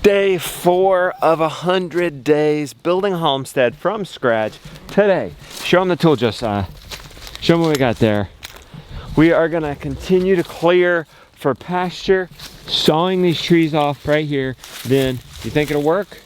Day 4 of 100 days building a homestead from scratch. Today, show them the tool, Josiah. Show them what we got there. We are gonna continue to clear for pasture, sawing these trees off right here. Then, you think it'll work?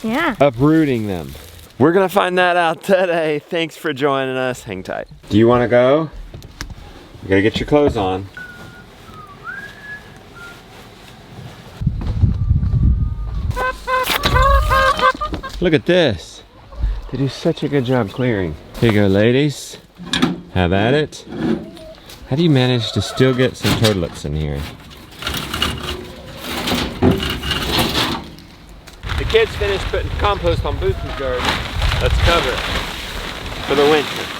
Yeah. Uprooting them. We're gonna find that out today. Thanks for joining us. Hang tight. Do you wanna go? You gotta get your clothes on. Look at this. They do such a good job clearing. Here you go, ladies. Have at it. How do you manage to still get some turtles in here? The kids finished putting compost on Boots's garden. Let's cover it for the winter.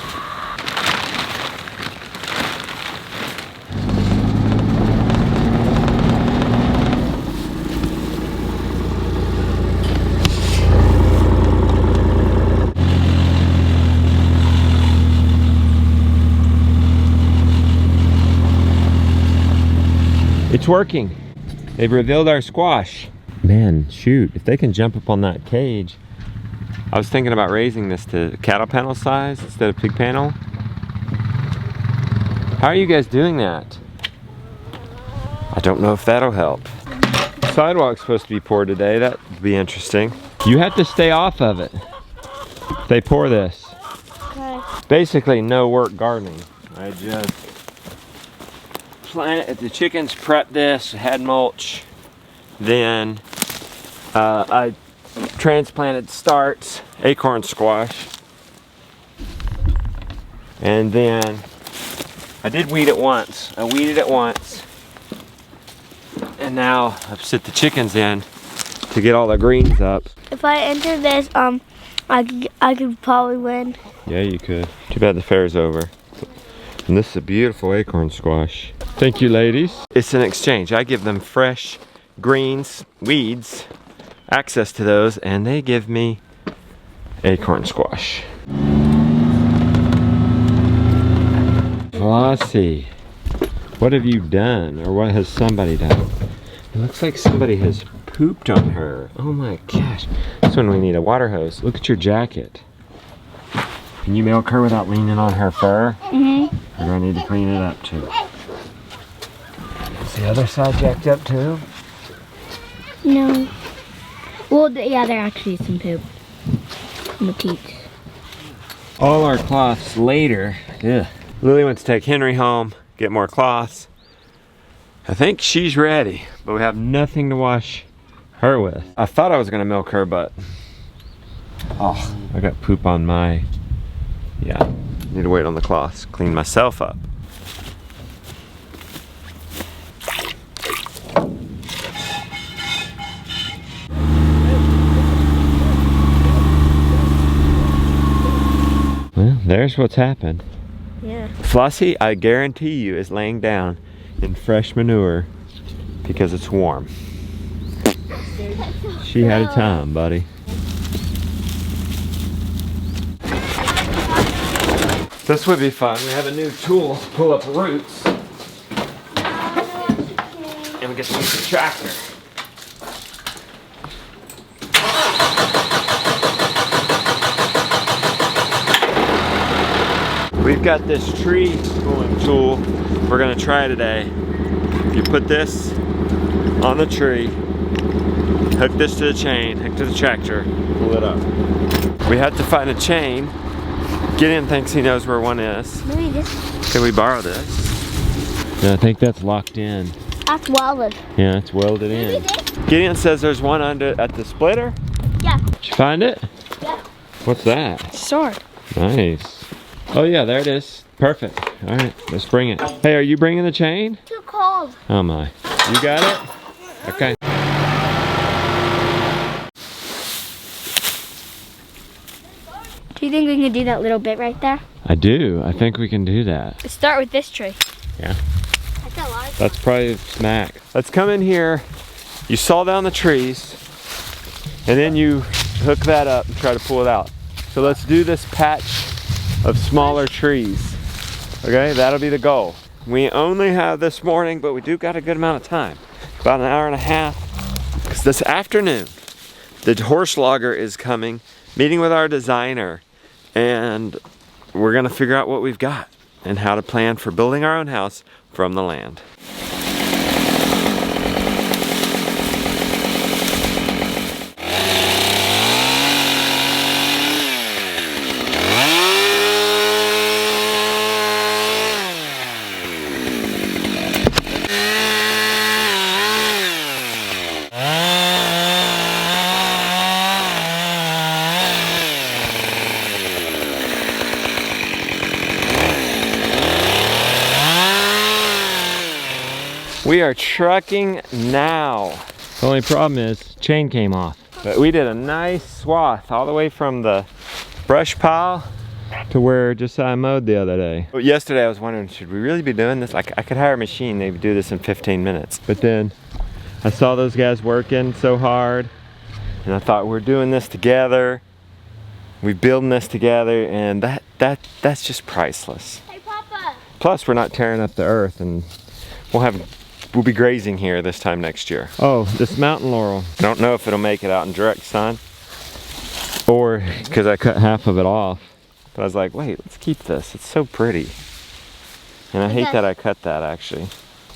It's working. They've revealed our squash. Man, shoot, if they can jump up on that cage. I was thinking about raising this to cattle panel size instead of pig panel. How are you guys doing that? I don't know if that'll help. Sidewalk's supposed to be poured today. That would be interesting. You have to stay off of it if they pour this. Okay. Basically no work gardening. I just plant it. The chickens prep this, had mulch. Then I transplanted starts, acorn squash. And then I did weed it once. I weeded it once. And now I've set the chickens in to get all the greens up. If I enter this, I could probably win. Yeah, you could. Too bad the fair's over. And this is a beautiful acorn squash. Thank you, ladies. It's an exchange. I give them fresh greens, weeds, access to those, and they give me acorn squash. Flossie, what have you done, or what has somebody done? It looks like somebody has pooped on her. Oh my gosh. That's when we need a water hose. Look at your jacket. Can you milk her without leaning on her fur? Mm-hmm. Or do I need to clean it up too? Is the other side jacked up too? No. Well, yeah, there actually is some poop on the teats. All our cloths later. Yeah. Lily wants to take Henry home, get more cloths. I think she's ready, but we have nothing to wash her with. I thought I was gonna milk her, but oh, I got poop on my, yeah. Need to wait on the cloths, clean myself up. Well, there's what's happened. Yeah. Flossie, I guarantee you, is laying down in fresh manure because it's warm. She had a time, buddy. This would be fun. We have a new tool to pull up roots. And we get to use the tractor. We've got this tree pulling tool we're gonna try today. You put this on the tree, hook this to the chain, hook to the tractor, pull it up. We had to find a chain. Gideon thinks he knows where one is. Maybe this. Can we borrow this? Yeah, I think that's locked in. That's welded. Yeah, it's welded in. Gideon says there's one under at the splitter. Yeah. Did you find it? Yeah. What's that? Sword. Nice. Oh yeah, there it is. Perfect. All right, let's bring it. Hey, are you bringing the chain? Too cold. Oh my. You got it? Okay. Do you think we can do that little bit right there? I do. I think we can do that. Let's start with this tree. Yeah. That's a lot. That's probably smack. Let's come in here. You saw down the trees, and then you hook that up and try to pull it out. So let's do this patch of smaller trees. Okay, that'll be the goal. We only have this morning, but we do got a good amount of time. About an hour and a half, because guys, this afternoon, the horse logger is coming, meeting with our designer, and we're gonna figure out what we've got and how to plan for building our own house from the land. We are trucking now. The only problem is chain came off. But we did a nice swath all the way from the brush pile to where Josiah mowed the other day. But yesterday I was wondering, should we really be doing this? Like, I could hire a machine, they would do this in 15 minutes. But then I saw those guys working so hard and I thought, we're doing this together. We're building this together, and that's just priceless. Hey, Papa. Plus, we're not tearing up the earth, and we'll be grazing here this time next year. Oh, this mountain laurel. I don't know if it'll make it out in direct sun or because I cut half of it off. But I was like, wait, let's keep this. It's so pretty. And I hate that I cut that, actually.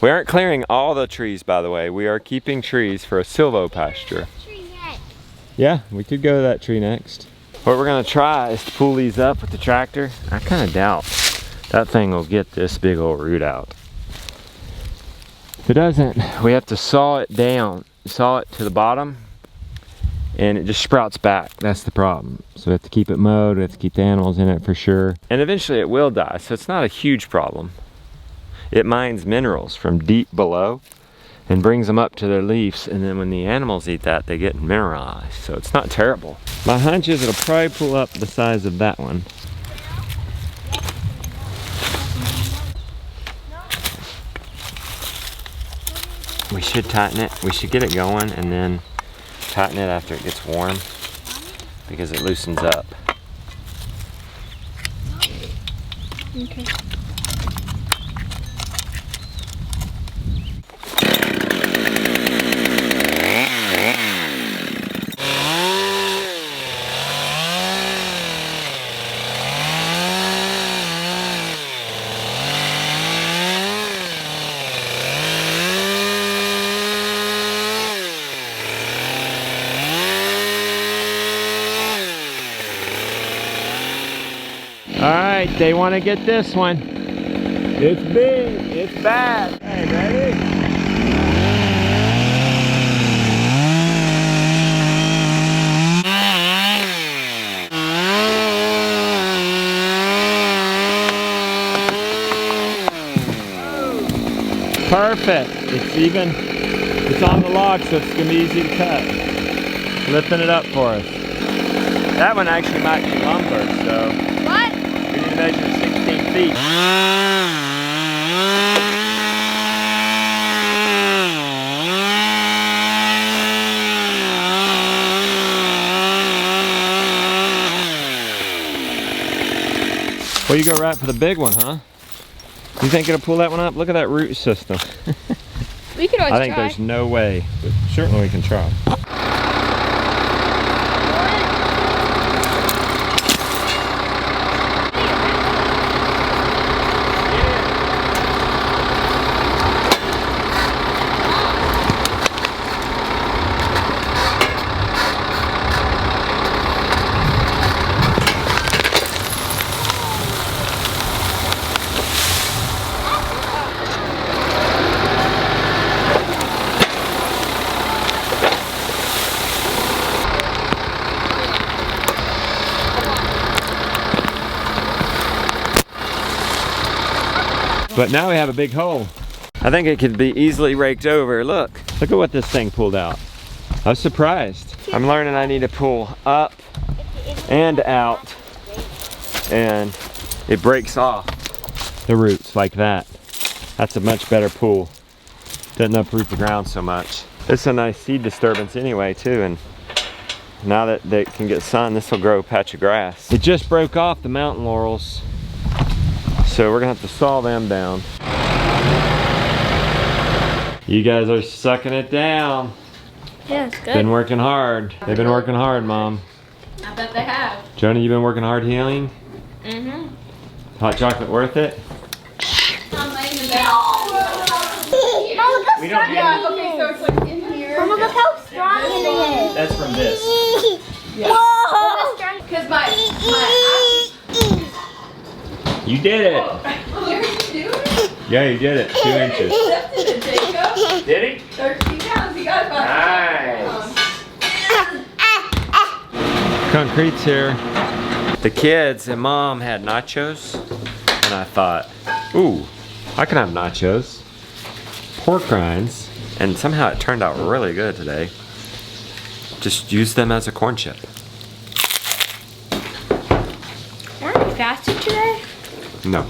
We aren't clearing all the trees, by the way. We are keeping trees for a silvo pasture. Yeah, we could go to that tree next. What we're gonna try is to pull these up with the tractor. I kind of doubt that thing will get this big old root out. If it doesn't, we have to saw it down, saw it to the bottom, and it just sprouts back. That's the problem. So we have to keep it mowed, we have to keep the animals in it for sure. And eventually it will die, so it's not a huge problem. It mines minerals from deep below and brings them up to their leaves, and then when the animals eat that, they get mineralized, so it's not terrible. My hunch is it'll probably pull up the size of that one. We should tighten it. We should get it going and then tighten it after it gets warm because it loosens up. Okay. All right, they want to get this one. It's big, it's bad. Hey, ready? Perfect. It's on the log, so it's gonna be easy to cut. Lifting it up for us. That one actually might be lumber, so. What? We need to measure 16 feet. Well, you go right for the big one, huh? You think it'll pull that one up? Look at that root system. We could always I think try. there's no way, but certainly we can try. But now we have a big hole. I think it could be easily raked over. Look at what this thing pulled out. I was surprised. I'm learning I need to pull up and out, and it breaks off the roots like that. That's a much better pull. Doesn't uproot the ground so much. It's a nice seed disturbance anyway too, and now that they can get sun, this will grow a patch of grass. It just broke off the mountain laurels, so we're gonna have to saw them down. You guys are sucking it down. Yeah, it's good. Been working hard. They've been working hard, Mom. I bet they have. Jonah, you been working hard healing? Mm-hmm. Hot chocolate worth it? I'm laying in bed. We don't Yeah, okay, so it's like in here. Mama, look how strong it is. That's from this. Yeah. Whoa! Because my You did it. You're doing? Yeah, you did it. 2 inches. He lifted it, Jacob. Did he? 13 pounds. He got about Nice. Concrete's here. The kids and Mom had nachos, and I thought, ooh, I can have nachos. Pork rinds, and somehow it turned out really good today. Just use them as a corn chip. Aren't you fasting today? No,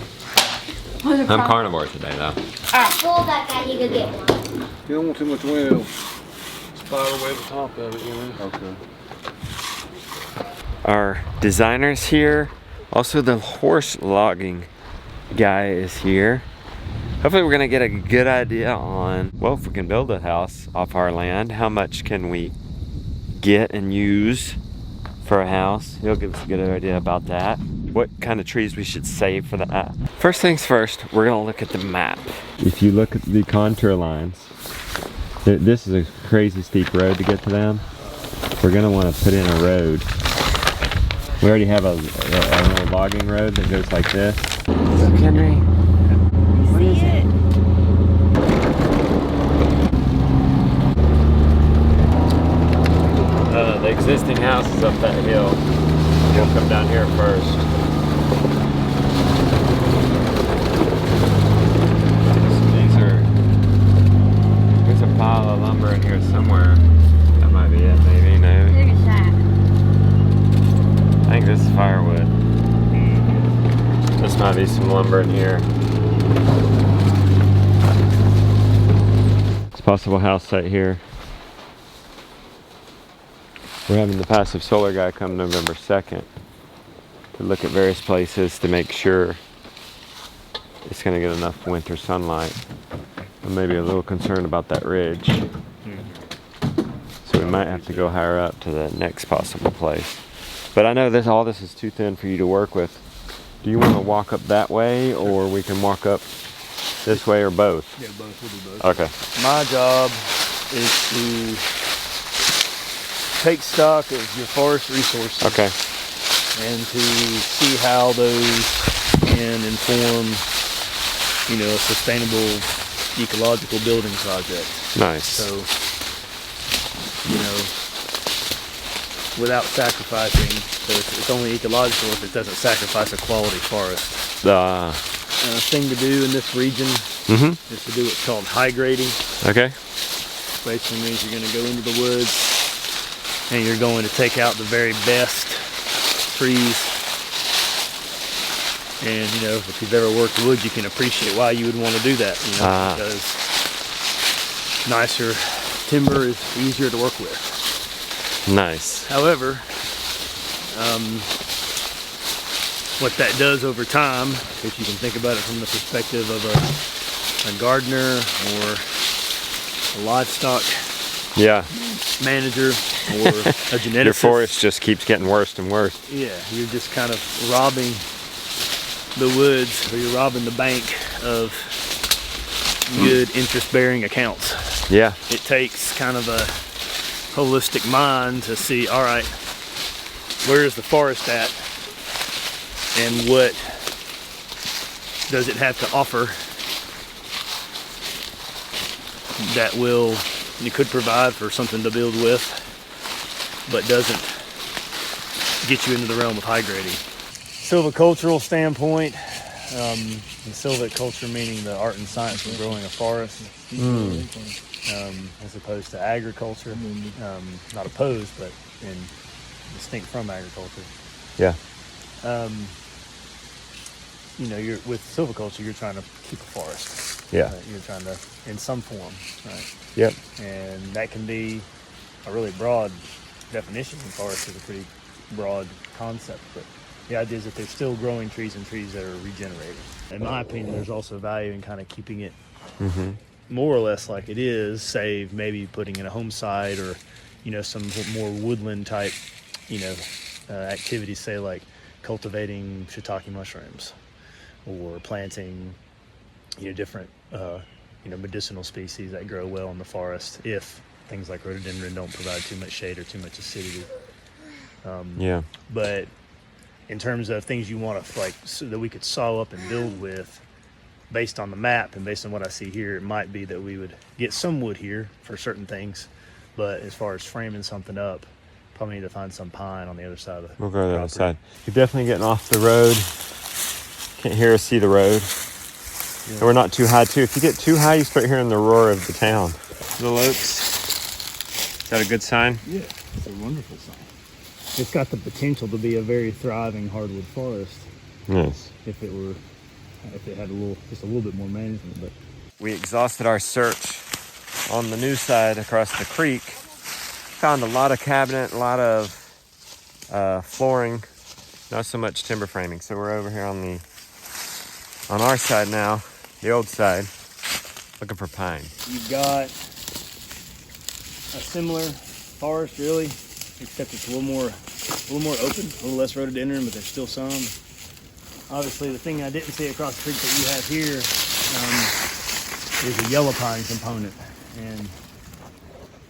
I'm carnivore today though. I told that guy he could get one. You don't want too much web. Spider web on top of it, you know? Okay. Our designer's here. Also the horse logging guy is here. Hopefully we're gonna get a good idea on, well, if we can build a house off our land, how much can we get and use for a house. He'll give us a good idea about that. What kind of trees we should save for that. First things first, we're gonna look at the map. If you look at the contour lines, this is a crazy steep road to get to them. We're gonna wanna put in a road. We already have a little logging road that goes like this. Look, Henry. What is it? The existing house is up that hill. We'll come down here first. There's a pile of lumber in here somewhere. That might be it, maybe, no. Look at that. I think this is firewood. This might be some lumber in here. It's a possible house site here. We're having the passive solar guy come November 2nd to look at various places to make sure it's going to get enough winter sunlight. I'm maybe a little concerned about that ridge. So we might have to go higher up to the next possible place. But I know all this is too thin for you to work with. Do you want to walk up that way, or we can walk up this way, or both? Yeah, both. We'll do both. Okay. My job is to take stock of your forest resources. Okay. And to see how those can inform, a sustainable ecological building project. Nice. So, without sacrificing, so it's only ecological if it doesn't sacrifice a quality forest. Thing to do in this region is to do what's called high grading. Okay. Basically means you're going to go into the woods and you're going to take out the very best trees. And if you've ever worked wood, you can appreciate why you would want to do that. Because nicer timber is easier to work with. Nice. However, what that does over time, if you can think about it from the perspective of a gardener or a livestock manager or a geneticist. Your forest just keeps getting worse and worse. Yeah, you're just kind of robbing the woods, or you're robbing the bank of good interest-bearing accounts. Yeah. It takes kind of a holistic mind to see, all right, where is the forest at, and what does it have to offer that you could provide for something to build with, but doesn't get you into the realm of high grading. Silvicultural standpoint, and silviculture meaning the art and science of growing a forest, as opposed to agriculture. Not opposed, but distinct from agriculture. Yeah. With silviculture, you're trying to keep a forest. Yeah. You're trying to, in some form, right? Yep. And that can be a really broad definition. Forest is a pretty broad concept, but the idea is that there's still growing trees and trees that are regenerating. In my opinion, there's also value in kind of keeping it more or less like it is, save maybe putting in a home site or, some more woodland type, activities, say like cultivating shiitake mushrooms or planting, different, medicinal species that grow well in the forest if things like rhododendron don't provide too much shade or too much acidity. Yeah. But in terms of things you want to so that we could saw up and build with, based on the map and based on what I see here, it might be that we would get some wood here for certain things. But as far as framing something up, probably need to find some pine on the other side of the We'll go to the other property. side. You're definitely getting off the road. Can't hear or see the road. Yeah. And we're not too high too. If you get too high, you start hearing the roar of the town. Little oaks. Is that a good sign? Yeah, it's a wonderful sign. It's got the potential to be a very thriving hardwood forest Yes. if it had just a little bit more management. But We exhausted our search on the new side across the creek. Found a lot of cabinet, a lot of flooring, not so much timber framing. So we're over here on our side now, the old side, looking for pine. you've got a similar forest, really, except it's a little more open, a little less rhododendron, but there's still some. Obviously, the thing I didn't see across the creek that you have here is a yellow pine component, and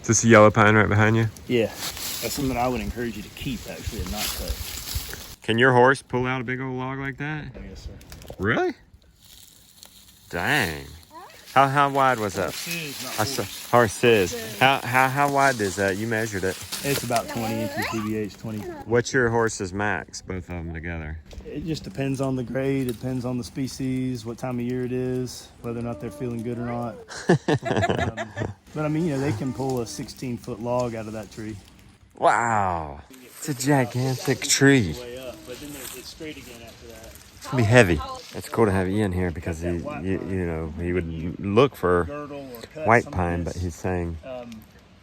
Is this a yellow pine right behind you? yeah, that's something I would encourage you to keep actually and not cut. Can your horse pull out a big old log like that? Oh, yes, sir. Really? Dang. How wide was that? Horse is. How wide is that? You measured it. It's about 20 inches DBH, 20. What's your horse's max, both of them together? It just depends on the grade, it depends on the species, what time of year it is, whether or not they're feeling good or not. But I mean, they can pull a 16-foot log out of that tree. Wow. It's a gigantic tree. Way up, but then it's straight again after that. It's gonna be heavy. It's cool to have Ian here because he would look for Girdle or cut white some pine, of but this, he's saying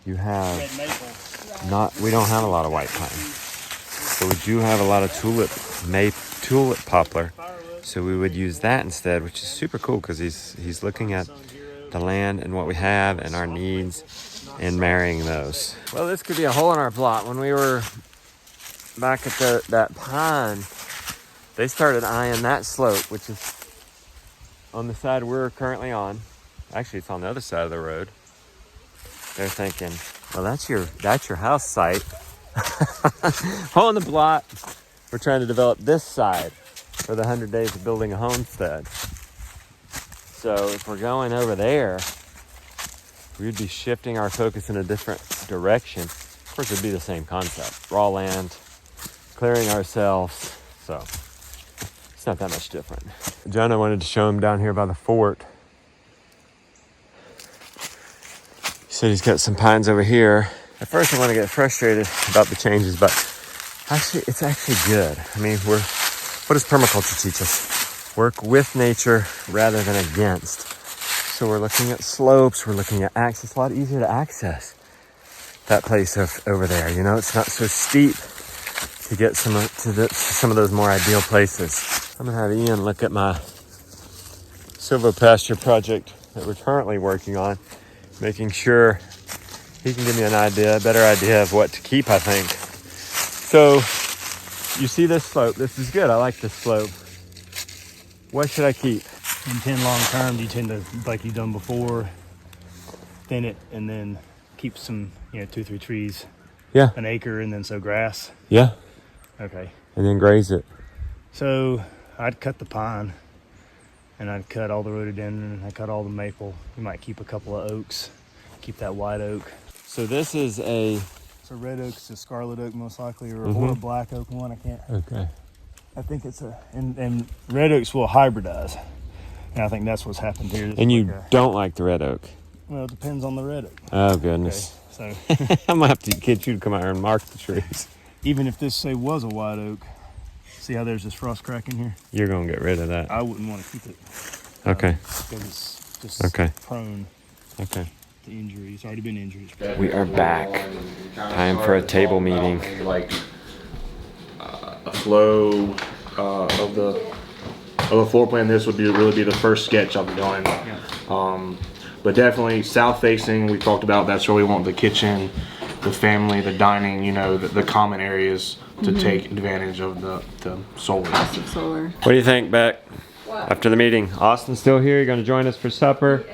you red have maple. we don't have a lot of white pine. So we do have a lot of tulip poplar. So we would use that instead, which is super cool because he's looking at the land and what we have and our needs and marrying those. Well, this could be a hole in our plot. When we were back at that pond, they started eyeing that slope, which is on the side we're currently on. Actually, it's on the other side of the road. They're thinking, well, that's your house site. Hole in the plot. We're trying to develop this side for the 100 days of building a homestead. So if we're going over there, we'd be shifting our focus in a different direction. Of course, it'd be the same concept. Raw land, clearing ourselves. So it's not that much different. Jonah wanted to show him down here by the fort. He said he's got some pines over here. At first I want to get frustrated about the changes, but actually it's actually good. I mean, what does permaculture teach us? Work with nature rather than against. So we're looking at slopes, we're looking at access. It's a lot easier to access that place over there. It's not so steep to get some of those more ideal places. I'm gonna have Ian look at my silvopasture project that we're currently working on, making sure he can give me a better idea of what to keep, I think. So you see this slope. This is good. I like this slope. What should I keep? In 10 long term, you tend to, like you've done before, thin it and then keep some, 2-3 trees. Yeah. An acre and then sow grass. Yeah. Okay. And then graze it. So I'd cut the pine and I'd cut all the rhododendron and I'd cut all the maple. You might keep a couple of oaks. Keep that white oak. So this is a... So red oak is a scarlet oak most likely, or a black oak one. I can't. Okay. I think it's and red oaks will hybridize. And I think that's what's happened here. This And is you like don't like the red oak? well, it depends on the red oak. Oh, goodness. Okay, so I'm going to have to get you to come out here and mark the trees. even if this, say, was a white oak, see how there's this frost crack in here? You're going to get rid of that. I wouldn't want to keep it. Okay. Because it's just prone Okay. to injury. It's already been injured. We are back. Time for a table meeting. Like a flow of the floor plan. This would really be the first sketch I'll be doing. But definitely south facing, we talked about, that's where we want the kitchen, the family, the dining, you know, the common areas to take advantage of the solar. Solar. What do you think, Beck? After the meeting, Austin's still here. You're gonna join us for supper.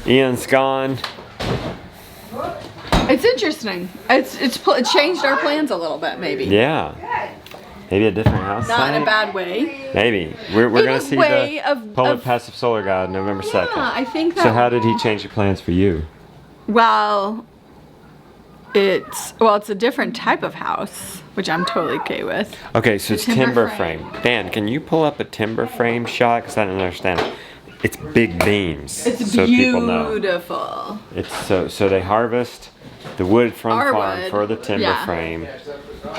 Ian's gone. It's interesting. It changed our plans a little bit, maybe. Yeah. Maybe a different house. Not in site? a bad way. Maybe. We're In gonna a see way the of- Polar of- Passive Solar Guy on November 2nd. Yeah, I think that. So how did he change the plans for you? Well, it's a different type of house, which I'm totally okay with. Okay, so it's timber timber frame. frame. Dan, can you pull up a timber frame shot? Because I don't understand it. It's big beams. It's so people know. beautiful. It's so they harvest the wood from Our farm wood, for the timber yeah. frame.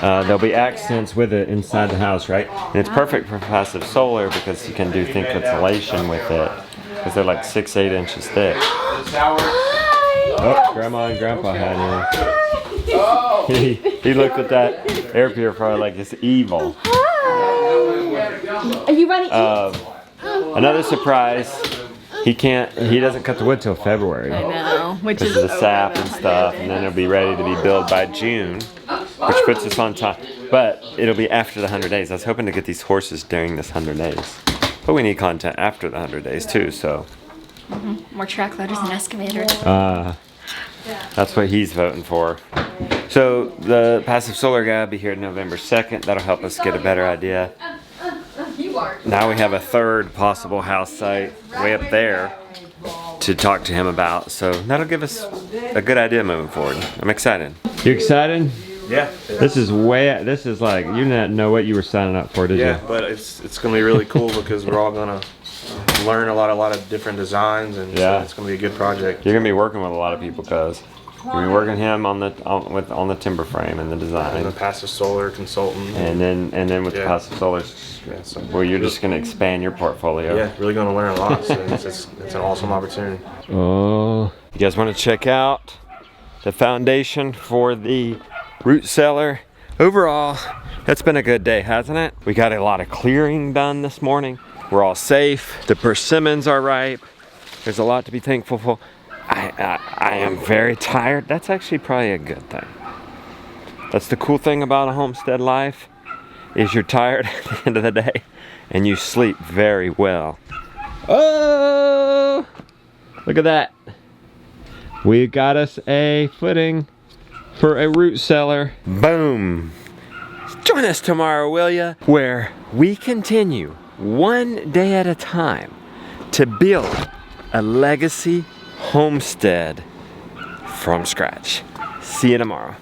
There'll be accents with it inside the house, right? And it's perfect for passive solar because you can do thick insulation with it. Because they're like 6-8 inches thick. Oh, Grandma and Grandpa had him. He looked at that air purifier like it's evil. Are you ready? Another surprise. He doesn't cut the wood till February. I know, which Because is of the sap and stuff, and then it'll be ready to be built by June, which puts us on time. But it'll be after the 100 days. I was hoping to get these horses during this 100 days. But we need content after the 100 days too, so. More track loaders and excavators. That's what he's voting for. So the passive solar guy will be here November 2nd. That'll help us get a better idea. Now we have a third possible house site way up there to talk to him about. So that'll give us a good idea moving forward. I'm excited. You excited? Yeah. This is like, you didn't know what you were signing up for, did Yeah, you? but it's gonna be really cool because we're all gonna learn a lot of different designs, and so Yeah. it's gonna be a good project. You're gonna be working with a lot of people, cuz. You're gonna be working him on the timber frame and the And the design. passive solar consultant. And then with the Yeah. passive solar, Yeah, so where you're just gonna expand your portfolio. yeah, really gonna learn a lot. So it's an awesome opportunity. Oh, you guys want to check out the foundation for the root cellar? Overall, it's been a good day, hasn't it? We got a lot of clearing done this morning. We're all safe. The persimmons are ripe. There's a lot to be thankful for. I am very tired. That's actually probably a good thing. That's the cool thing about a homestead life, is you're tired at the end of the day and you sleep very well. Oh, look at that. We got us a footing for a root cellar. Boom. Join us tomorrow, will ya? Where we continue one day at a time to build a legacy homestead from scratch. See you tomorrow.